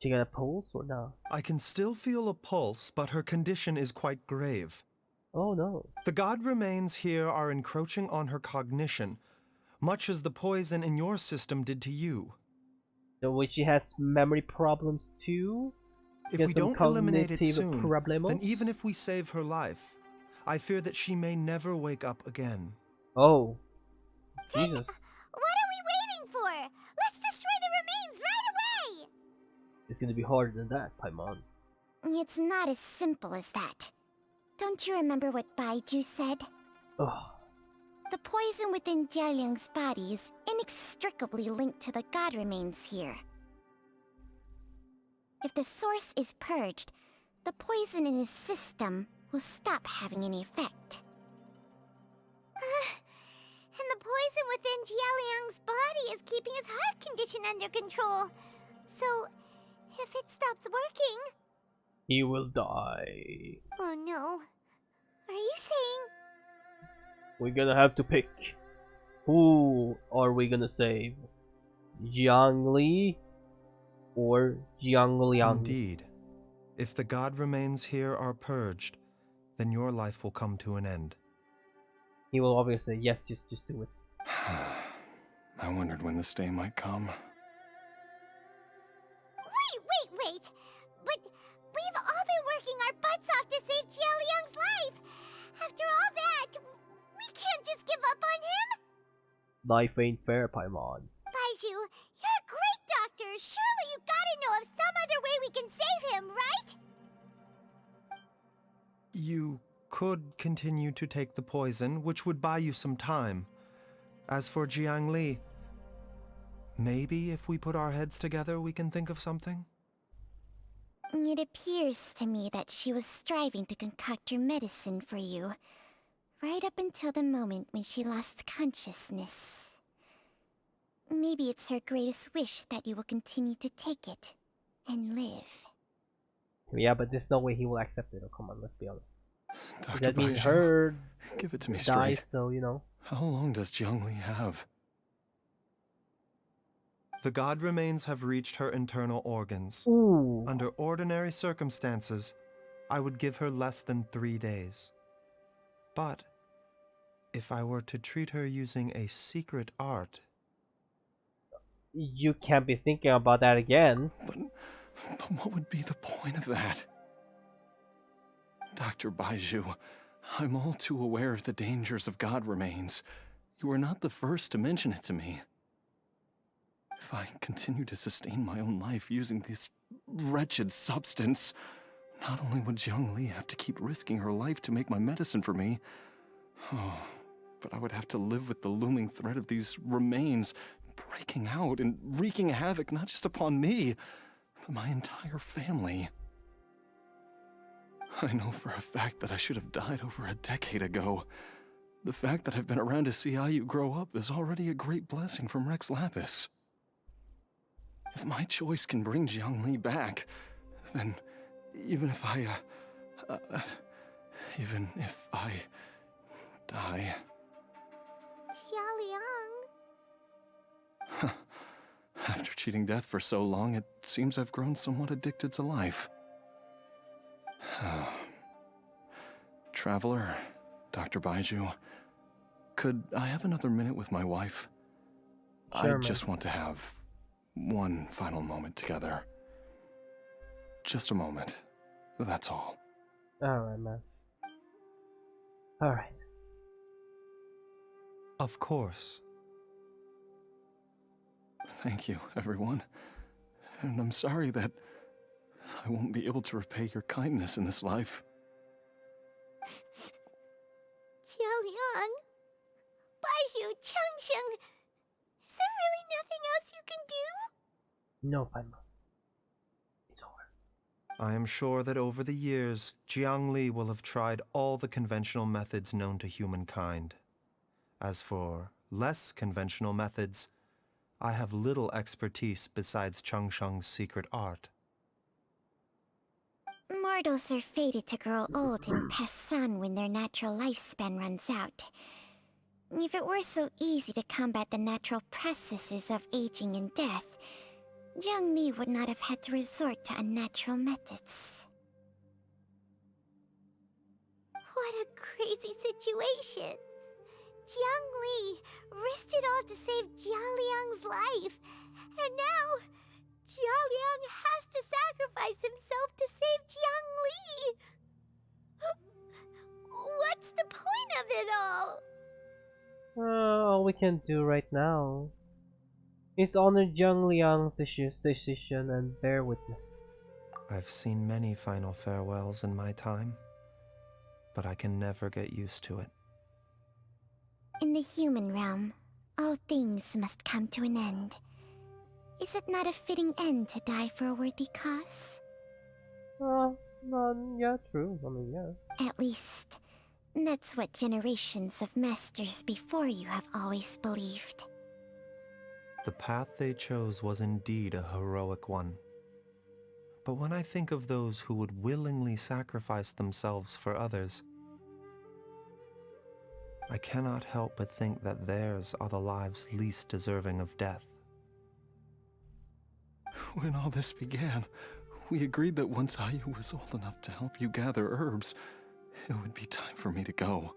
She got a pulse or no? I can still feel a pulse, but her condition is quite grave. Oh no. The god remains here are encroaching on her cognition, much as the poison in your system did to you. So which she has memory problems too? If we don't eliminate it Cognitive soon, problemos? then even if we save her life, I fear that she may never wake up again. Oh. Then Jesus. what are we waiting for? Let's destroy the remains right away! It's gonna be harder than that, Paimon. It's not as simple as that. Don't you remember what BAIZHU said? Ugh. The poison within Jialiang's body is inextricably linked to the god remains here. If the source is purged, the poison in his system will stop having any effect. And the poison within Jialiang's body is keeping his heart condition under control. So, if it stops working... He will die. Oh no. Are you saying... We're gonna have to pick. Who are we gonna save? Jiangli or Jiangliang? Indeed. If the god remains here are purged, then your life will come to an end. He will obviously say yes, just do it. I wondered when this day might come. Wait! But we've all been working our butts off to save Jialiang's life! After all that, we can't just give up on him! Life ain't fair, Paimon. BAIZHU, you're a great doctor! Surely you gotta know of some other way we can save him, right? You could continue to take the poison, which would buy you some time. As for Jiang Li, maybe if we put our heads together, we can think of something? It appears to me that she was striving to concoct your medicine for you, right up until the moment when she lost consciousness. Maybe it's her greatest wish that you will continue to take it and live. Yeah, but there's no way he will accept it. Oh, come on, let's be honest. Dr. That means BAIZHU, her give it to me die, straight. so you know. How long does Jiangli have? The god remains have reached her internal organs. Ooh. Under ordinary circumstances, I would give her less than 3 days. But if I were to treat her using a secret art... You can't be thinking about that again. But what would be the point of that? Dr. BAIZHU, I'm all too aware of the dangers of god remains. You are not the first to mention it to me. If I continue to sustain my own life using this wretched substance, not only would Jiangli have to keep risking her life to make my medicine for me, but I would have to live with the looming threat of these remains breaking out and wreaking havoc not just upon me, but my entire family. I know for a fact that I should have died over a decade ago. The fact that I've been around to see IU grow up is already a great blessing from Rex Lapis. If my choice can bring Jiangli back, then even if I die... Jialiang... After cheating death for so long, it seems I've grown somewhat addicted to life. Traveler, Dr. BAIZHU, could I have another minute with my wife? Sure, I just want to have one final moment together. Just a moment. That's all. Alright, man. Alright. Of course. Thank you, everyone. And I'm sorry that I won't be able to repay your kindness in this life. Jialiang... BAIZHU, Changsheng... Is there really nothing else you can do? No, Paimon. It's over. I am sure that over the years, Jiang Li will have tried all the conventional methods known to humankind. As for less conventional methods, I have little expertise besides Changsheng's secret art. Mortals are fated to grow old and pass on when their natural lifespan runs out. If it were so easy to combat the natural processes of aging and death, Jiangli would not have had to resort to unnatural methods. What a crazy situation! Jiangli risked it all to save Jialiang's life, and now Jialiang has to sacrifice himself to save Jiangli! What's the point of it all? All we can do right now is honor Jiang Liang's decision and bear witness. I've seen many final farewells in my time, but I can never get used to it. In the human realm, all things must come to an end. Is it not a fitting end to die for a worthy cause? Yeah, true. I mean, yeah. At least, that's what generations of masters before you have always believed. The path they chose was indeed a heroic one. But when I think of those who would willingly sacrifice themselves for others, I cannot help but think that theirs are the lives least deserving of death. When all this began, we agreed that once Ayu was old enough to help you gather herbs, it would be time for me to go.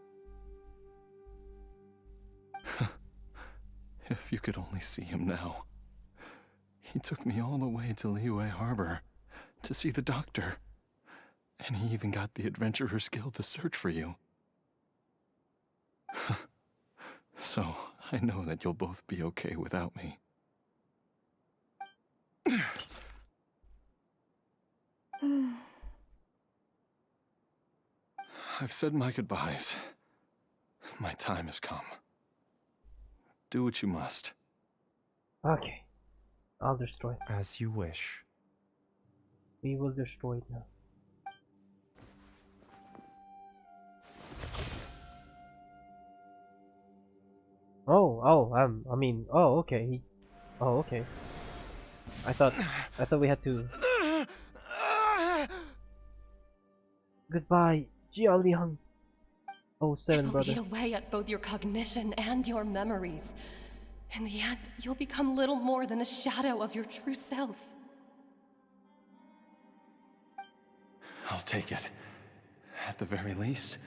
If you could only see him now. He took me all the way to Liyue Harbor to see the doctor, and he even got the Adventurers Guild to search for you. So, I know that you'll both be okay without me. I've said my goodbyes. My time has come. Do what you must. Okay. I'll destroy it. As you wish. We will destroy it now. Okay. Okay. I thought we had to. Goodbye, Jialiang. Oh, seven, brother. It'll eat away at both your cognition and your memories. In the end, you'll become little more than a shadow of your true self. I'll take it. At the very least,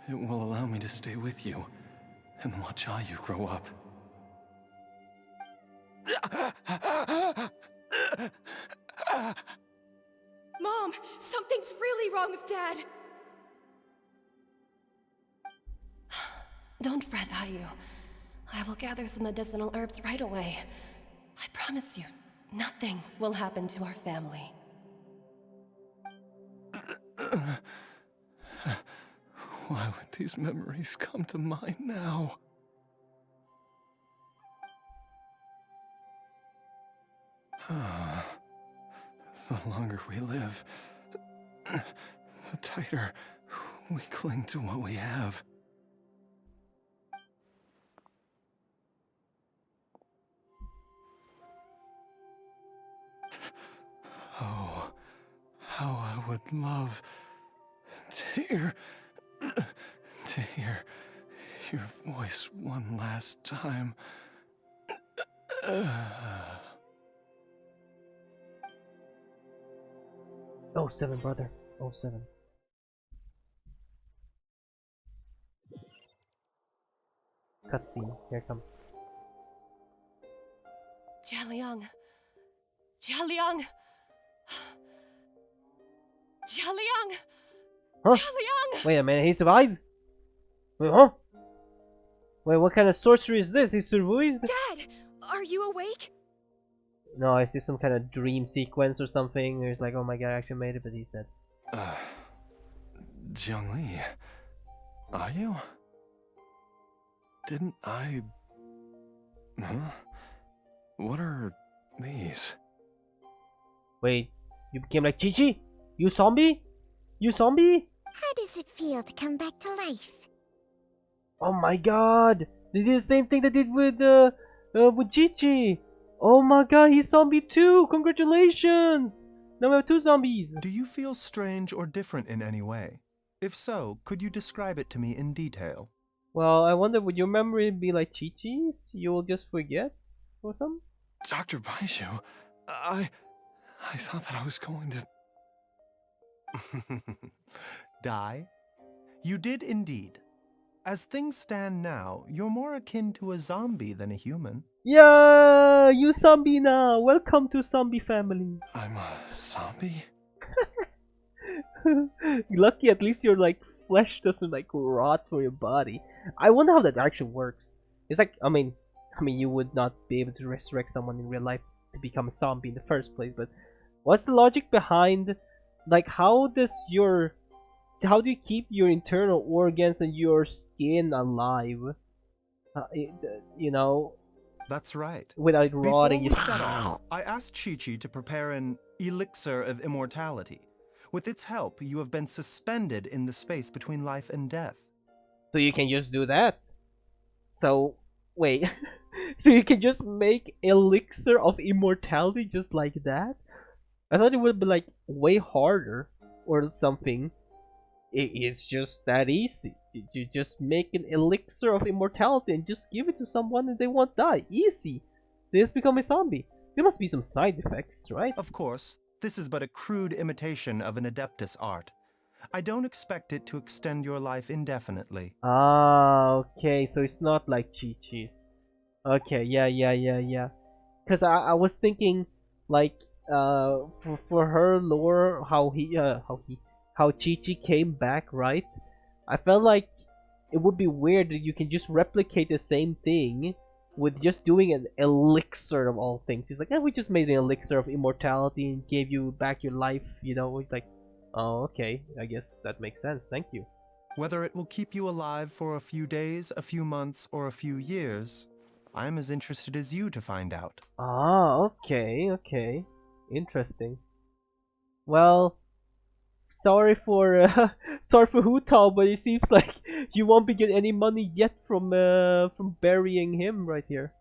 it will allow me to stay with you and watch Ayu grow up. Mom, something's really wrong with Dad. Don't fret, Ayu. I will gather some medicinal herbs right away. I promise you, nothing will happen to our family. Why would these memories come to mind now? The longer we live, the tighter we cling to what we have. Oh, how I would love to hear your voice one last time. Oh, seven, brother. Oh, seven. Cutscene. Here it comes. Jialiang. Jialiang. Jialiang. Huh? Jialiang. Wait a minute, he survived? Wait, huh? Wait, what kind of sorcery is this? He survived? Dad, are you awake? No, I see some kind of dream sequence or something. It's like, oh my god, I actually made it, but he's dead. Jiangli, are you? Didn't I... Huh? What are these? Wait, you became like Chi-Chi? You zombie? You zombie? How does it feel to come back to life? Oh my god! They did the same thing they did with Chi-Chi! Oh my god, he's zombie too! Congratulations! Now we have two zombies! Do you feel strange or different in any way? If so, could you describe it to me in detail? Well, I wonder, would your memory be like Chi-Chi's? You will just forget? Or something? Dr. BAIZHU, I thought that I was going to... Die? You did indeed. As things stand now, you're more akin to a zombie than a human. Yeah, you zombie now. Welcome to zombie family. I'm a zombie? Lucky, at least your like flesh doesn't like rot through your body. I wonder how that actually works. It's like, I mean, you would not be able to resurrect someone in real life to become a zombie in the first place. But what's the logic behind, like, how do you keep your internal organs and your skin alive? You know, That's right. without rotting. Before we set off, I asked Chi-Chi to prepare an elixir of immortality. With its help, you have been suspended in the space between life and death. So you can just do that. So wait, so you can just make elixir of immortality just like that? I thought it would be like way harder or something. It's just that easy. You just make an elixir of immortality and just give it to someone and they won't die. Easy. They just become a zombie. There must be some side effects, right? Of course, this is but a crude imitation of an Adeptus art. I don't expect it to extend your life indefinitely. Ah, okay, so it's not like Chi-Chi's. Okay, yeah. Because I was thinking, like, for her lore, how Chi-Chi came back, right? I felt like it would be weird that you can just replicate the same thing with just doing an elixir of all things. He's like, we just made an elixir of immortality and gave you back your life, you know? It's like, oh, okay, I guess that makes sense, thank you. Whether it will keep you alive for a few days, a few months, or a few years, I'm as interested as you to find out. Ah, okay. Interesting. Well, sorry for Hu Tao, but it seems like you won't be getting any money yet from burying him right here.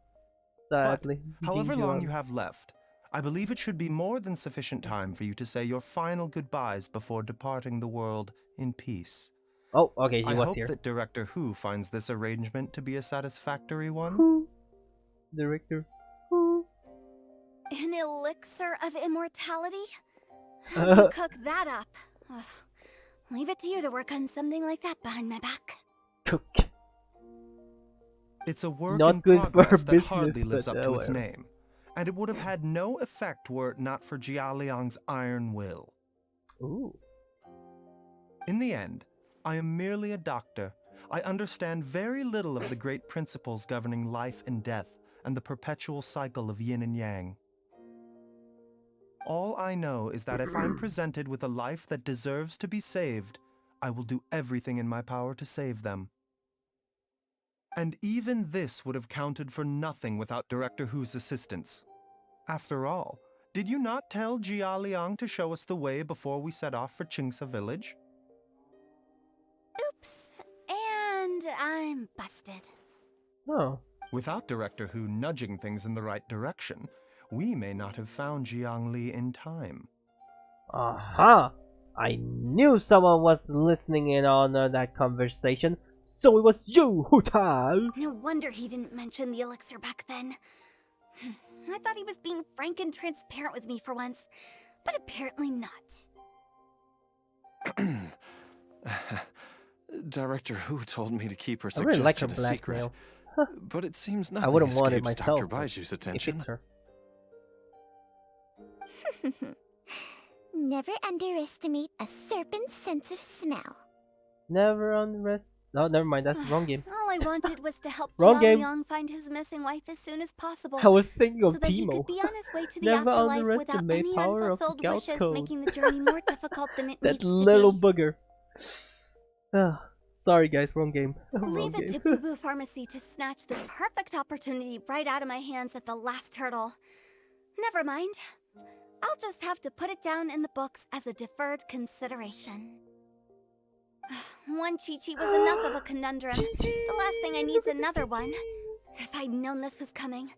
Sadly. But, however long you have left, I believe it should be more than sufficient time for you to say your final goodbyes before departing the world in peace. Oh, okay, he I was hope here. that Director Who finds this arrangement to be a satisfactory one. Who? Director Who? An elixir of immortality? How'd you cook that up? Ugh. Leave it to you to work on something like that behind my back. Cook. It's a work Not in good for progress that business, hardly lives but, up to its well. name, and it would have had no effect were it not for Jia Liang's iron will. Ooh. In the end, I am merely a doctor. I understand very little of the great principles governing life and death and the perpetual cycle of yin and yang. All I know is that if I'm presented with a life that deserves to be saved, I will do everything in my power to save them. And even this would have counted for nothing without Director Who's assistance. After all, did you not tell Jia Liang to show us the way before we set off for Qingsa village? Oops. And I'm busted. Oh. Without Director Who nudging things in the right direction, we may not have found Jiangli in time. Aha! I knew someone was listening in on that conversation, so it was you, Hu Tao! No wonder he didn't mention the elixir back then. I thought he was being frank and transparent with me for once, but apparently not. Director Who told me to keep her I really like her suggestion a secret. blackmail. But it seems I nothing wouldn't want it escapes myself. Dr. BAIZHU's It attention. fits her. Never underestimate a serpent's sense of smell. Never underestimate. No, never mind. That's the wrong game. All I wanted was to help Wrong Zhao game. Liang find his missing wife as soon as possible. I was thinking so of that he Timo. could be on his way to the Never afterlife without underestimate any power of unfulfilled Scout wishes, Code. making the journey more difficult than it That needs little to be. booger. Sorry guys, wrong game. Wrong Leave it game. to Boo Boo Pharmacy to snatch the perfect opportunity right out of my hands at the last hurdle. Never mind. I'll just have to put it down in the books as a deferred consideration. One Chi-Chi was enough of a conundrum. The last thing I need's another one. If I'd known this was coming,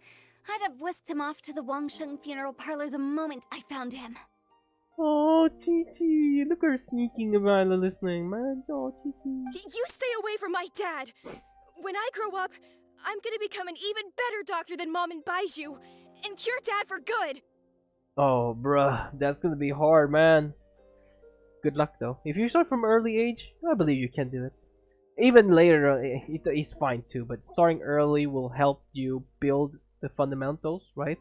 I'd have whisked him off to the Wangsheng funeral parlor the moment I found him. Oh, Chi-Chi, look at her sneaking around and listening, man. Oh, Chi-Chi. You stay away from my dad! When I grow up, I'm gonna become an even better doctor than Mom and BAIZHU, and cure Dad for good! Oh, bruh, that's gonna be hard, man. Good luck though. If you start from early age, I believe you can do it. Even later, it's fine too. But starting early will help you build the fundamentals, right?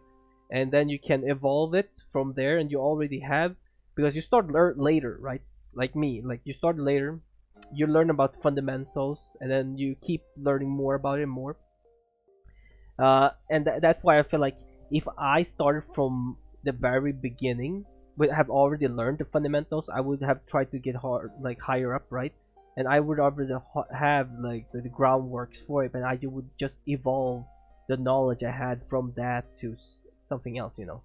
And then you can evolve it from there, and you already have because you start later, right? Like me, like you start later, you learn about fundamentals, and then you keep learning more about it more. And that's why I feel like if I started from the very beginning, would have already learned the fundamentals, I would have tried to get hard, like higher up, right? And I would already have like the groundworks for it, and I would just evolve the knowledge I had from that to something else, you know.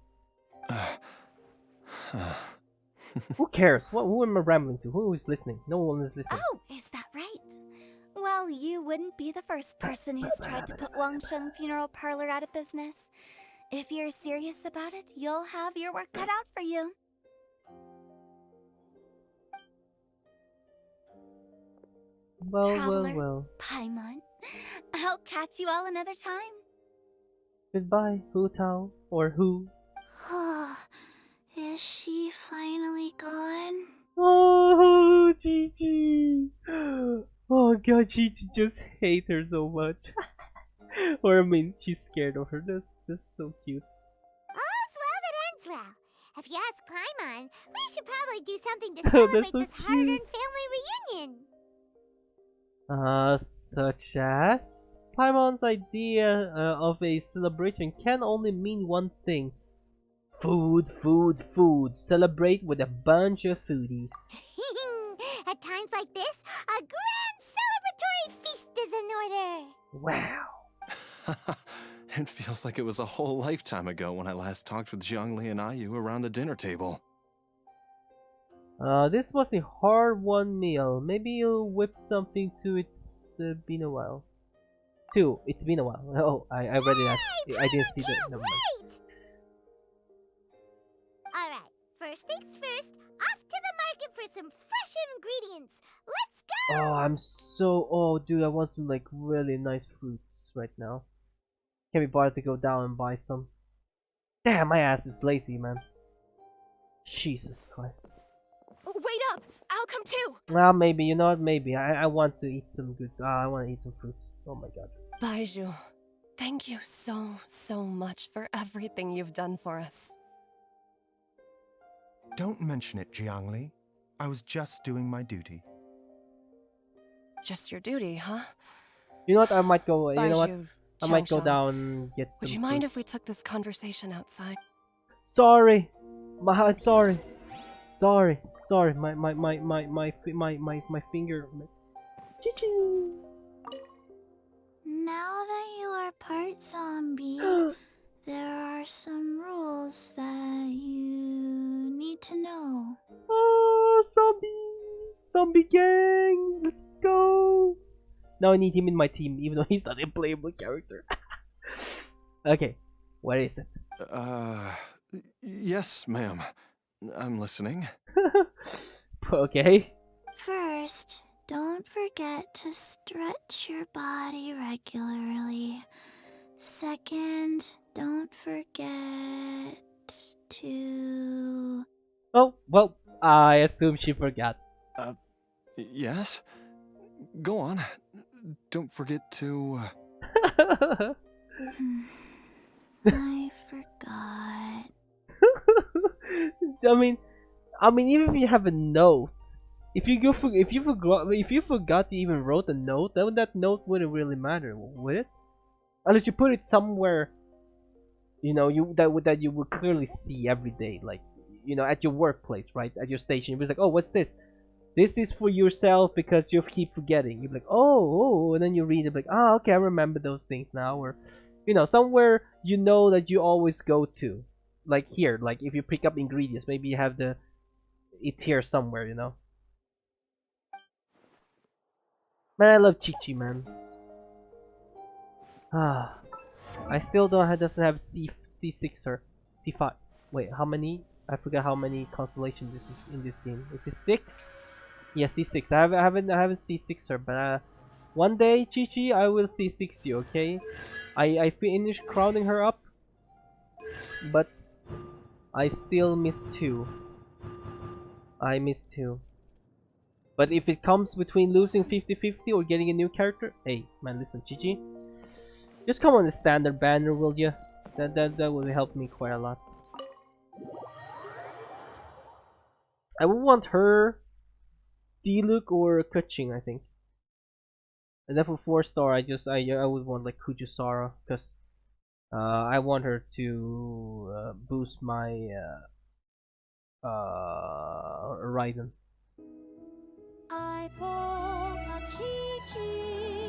Who cares? Who am I rambling to? Who is listening? No one is listening. Oh, is that right? Well, you wouldn't be the first person who's tried to put Wangsheng Funeral Parlor out of business. If you're serious about it, you'll have your work cut out for you. Well, Traveler, well. Paimon, I'll catch you all another time. Goodbye, Hu Tao or Who. Is she finally gone? Oh, Gigi. Oh god, Gigi just hates her so much. Or I mean, she's scared of her. That's so cute. All's well that ends well. If you ask Paimon, we should probably do something to That's celebrate so this cute. hard-earned family reunion. Such as Paimon's idea of a celebration can only mean one thing. Food, food, food. Celebrate with a bunch of foodies. At times like this, a grand celebratory feast is in order. Wow. It feels like it was a whole lifetime ago when I last talked with Zhongli and Ayu around the dinner table. This was a hard-won meal. Maybe you'll whip something to it's been a while. It's been a while. Oh, I read it. I didn't see that. Never mind. Wait! Alright, first things first, off to the market for some fresh ingredients. Let's go! Oh, dude, I want some like really nice fruits right now. Can't be bothered to go down and buy some. Damn, my ass is lazy, man. Jesus Christ. Wait up! I'll come too! Well, maybe, you know what, maybe. I want to eat some good, I want to eat some fruits. Oh my god. BAIZHU, thank you so much for everything you've done for us. Don't mention it, Jiangli. I was just doing my duty. Just your duty, huh? You know what, I might go, you know what? BAIZHU, I might go Xiaoxiang, down and get some would you mind fruits. if we took this conversation outside? Sorry. I'm sorry. Sorry. My finger. Choo-choo. Now that you are part zombie, there are some rules that you need to know. Oh, zombie gang, let's go. Now I need him in my team, even though he's not a playable character. Okay, what is it? Yes, ma'am. I'm listening. Okay. First, don't forget to stretch your body regularly. Second, don't forget to... Oh, well, I assume she forgot. Yes? Go on. Don't forget to... I forgot. I mean, even if you have a note, if you forgot to even wrote a note, then that note wouldn't really matter, would it? Unless you put it somewhere, you know, that you would clearly see every day, like, you know, at your workplace, right? At your station, you'd be like, oh, what's this? This is for yourself because you keep forgetting. You're like, oh, and then you read it, like, ah, okay, I remember those things now, or, you know, somewhere you know that you always go to, like here, like if you pick up ingredients, maybe you have it here somewhere, you know. Man, I love Chi-Chi, man. Ah, I still doesn't have C6 or C5. Wait, how many? I forgot how many constellations this is in this game. Is it 6? Yeah, C6. I haven't C6 her, but one day, Chi-Chi, I will C6 you. Okay, I finished crowding her up, but I still miss 2. I miss 2. But if it comes between losing 50-50 or getting a new character, hey, man, listen, Gigi, just come on the standard banner, will you? That would help me quite a lot. I would want her, Diluc, or Kuching, I think. And then for 4-star, I would want like Kujusara, because I want her to boost my Raiden. I pulled a Chi-Chi